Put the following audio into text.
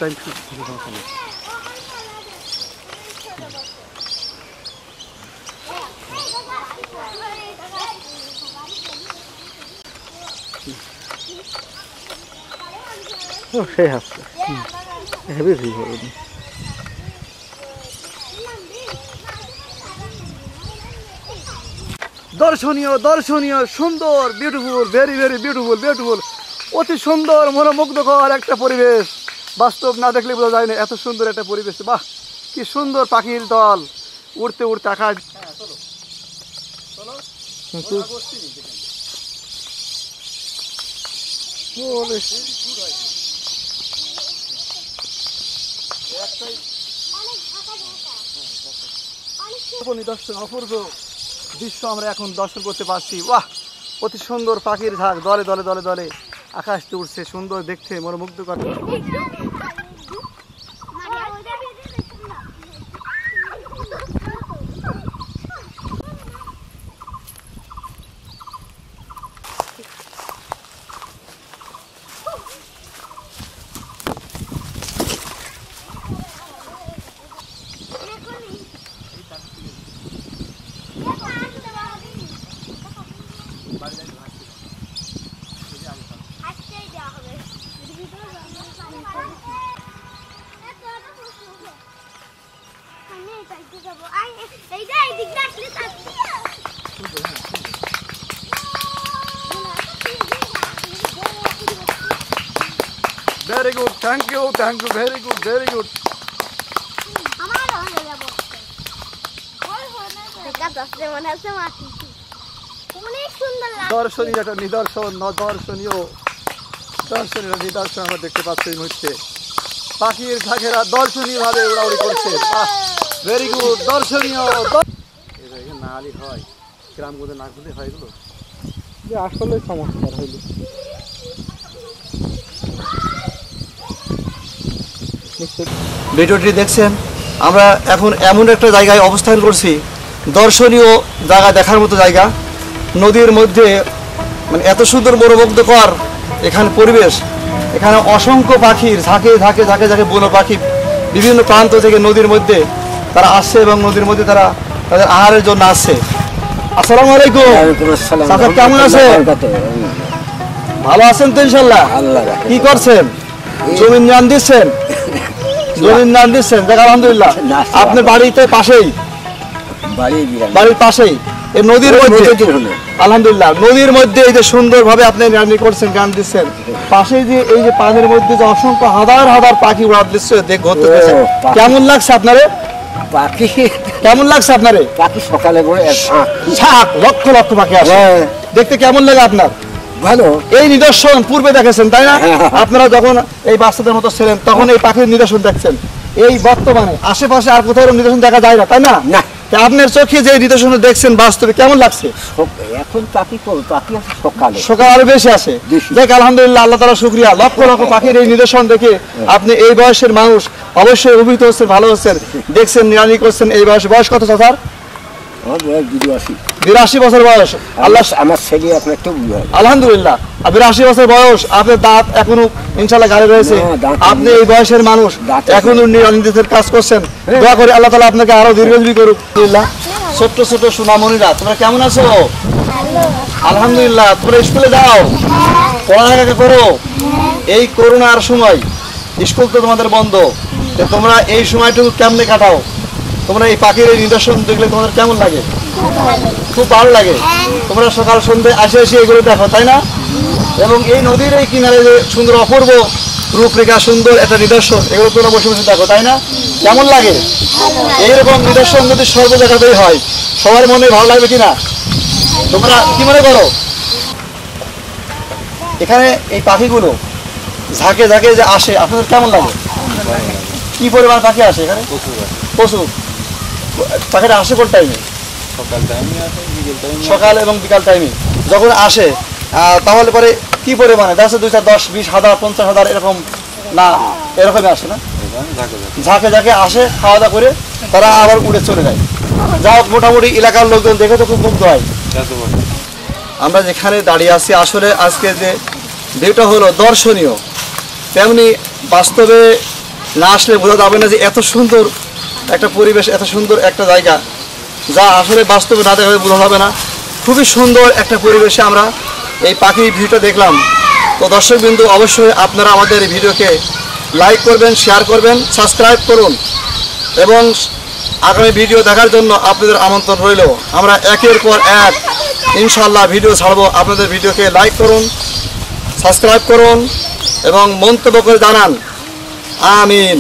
Time সেই আসছে heavy view দর্শনীয় দর্শনীয় সুন্দর beautiful very very beautiful beautiful অতি সুন্দর মনোমুগ্ধকর একটা পরিবেশ বাস্তব না দেখলে বোঝা যায় না এত সুন্দর একটা পরিবেশ বাহ কি সুন্দর পাখির দল উড়তে উড়তে আকাশ নিদর্শন অপূর্ব দৃশ্য আমরা এখন দর্শন করতে পারছি বাহ অতি সুন্দর পাখির ঝাঁক দলে দলে দলে দলে আকাশে উঠছে সুন্দর দেখতে মনোমুগ্ধকর Very good, thank you, very good, very good. দর্শনীয় একটা নিদর্শন দর্শনীয় নিদর্শন আমরা দেখতে পাচ্ছি এই মুহূর্তে পাখির ঝাঁকেরা দর্শনীয় ভাবে উড়াউড়ি করছে ভেরি গুড দর্শনীয় না আলি হয় গ্রামগুলো না খুলে হয় এগুলো যে আসলে চমৎকার হইল ভিডিওটি দেখছেন আমরা এখন এমন একটা জায়গায় অবস্থান করছি দর্শনীয় জায়গা দেখার মতো জায়গা নদীর মধ্যে মানে এত সুন্দর মনোমুগ্ধকর এখানে পরিবেশ এখানে অসংখ্য পাখির ঝাঁকে ঝাঁকে ঝাঁকে ঝাঁকে বুনো পাখি বিভিন্ন প্রান্ত থেকে নদীর মধ্যে তারা আসছে এবং নদীর মধ্যে তারা তাদের আহারের জন্য আসছে আসসালামু আলাইকুম চাচা কেমন আছেন ভালো আছেন তো ইনশাআল্লাহ কি করছেন জমিন জান দিচ্ছেন দেখ আলহামদুলিল্লাহ আপনার বাড়িতে পাশেই বাড়ির পাশেই এই নদীর মধ্যে আলহামদুলিল্লাহ নদীর মধ্যে এই যে সুন্দর ভাবে আপনি রান্না করছেন গান দিচ্ছেন পাশে যে এই যে পানির মধ্যে যে অসংখ্য হাজার হাজার পাখি উড়ার দৃশ্য ঘুরতেছেন কেমন লাগছে আপনারে পাখি কেমন লাগছে আপনারে পাখি সকালে লক্ষ লক্ষ পাখি আসে দেখতে কেমন লাগে আপনার ভালো এই নিদর্শন পূর্বে দেখেছেন তাই না আপনারা যখন এই বাচ্চাদের মতো ছিলেন তখন এই পাখির নিদর্শন দেখছেন এই বর্তমানে আশেপাশে আর কোথাও নিদর্শন দেখা যায় না তাই না আপনার চোখে যে নিদর্শন দেখছেন বাস্তবে কেমন লাগছে এখন পাখি সকাল আরো বেশি আসে দেখ আলহামদুলিল্লাহ আল্লাহ তাআলা শুকরিয়া লক্ষ লক্ষ পাখির এই নিদর্শন দেখে আপনি এই বয়সের মানুষ অবশ্যই অভিভূত হচ্ছেন ভালো হচ্ছেন দেখছেন নিরানি করছেন এই বয়স কত স্যার 82 বছর বয়স আল্লাহ আমার ছেলে আপনার একটু আলহামদুলিল্লাহ 82 বছর বয়স আপনার দাঁত এখনো ইনশাআল্লাহ গাড়ি রয়েছে আপনি এই বয়সের মানুষ এখনো নিরানিদের কাজ করছেন দোয়া করে আল্লাহ তাআলা আপনাকে আরো দীর্ঘজীবী করুক আলহামদুলিল্লাহ ছোট ছোট সোনামণিরা তোমরা কেমন আছো আলহামদুলিল্লাহ তোমরা স্কুলে যাও পড়ালেখা করো এই করোনার সময় স্কুল তো তোমাদের বন্ধ তোমরা এই সময়টুকু কেমনে কাটাও তোমরা এই পাখির এই নিদর্শন দেখলে তোমাদের কেমন লাগে খুব ভালো লাগে তোমরা সকাল সন্ধ্যে আসে এগুলো দেখো তাই না এবং এই নদীর এই কিনারে যে সুন্দর অপূর্ব রূপরেখা সুন্দর একটা নিদর্শন এগুলো তোমরা বসে বসে দেখো তাই না কেমন লাগে এইরকম নিদর্শন যদি সর্ব জায়গাতেই হয় সবার মনে ভালো লাগবে কিনা তোমরা কি মনে করো এখানে এই পাখিগুলো ঝাঁকে ঝাঁকে যে আসে আপনাদের কেমন লাগে কি পরিমাণ পাখি আসে এখানে প্রচুর পাখিটা আসে কোন টাইমে সকাল এবং বিকাল টাইমে যখন আসে তাহলে পরে কি পরিমাণে দেখা যাচ্ছে 2-10-20 50,000 এরকম না এরকমই আসে না ঝাঁকে ঝাঁকে আসে খাওয়া দাওয়া করে তারা আবার উড়ে চলে যায় যা হোক মোটামুটি এলাকার লোকজন দেখে তো খুব মুগ্ধ হয় আমরা যেখানে দাঁড়িয়ে আছি আসলে আজকে যে ভিউটা হলো দর্শনীয় তেমনি বাস্তবে না আসলে বোঝা যাবে না যে এত সুন্দর একটা পরিবেশ, এত সুন্দর একটা জায়গা, যা আসলে বাস্তবে না দেখলে বোঝা যাবে না। খুবই সুন্দর একটা পরিবেশে আমরা এই পাখির ভিডিওটা দেখলাম। তো দর্শকবৃন্দ, অবশ্যই আপনারা আমাদের এই ভিডিওকে লাইক করবেন, শেয়ার করবেন, সাবস্ক্রাইব করুন এবং আগামী ভিডিও দেখার জন্য আপনাদের আমন্ত্রণ রইল। আমরা একের পর এক ইনশাআল্লাহ ভিডিও ছাড়বো। আপনাদের ভিডিওকে লাইক করুন, সাবস্ক্রাইব করুন এবং মন্তব্য করে জানান। আমিন।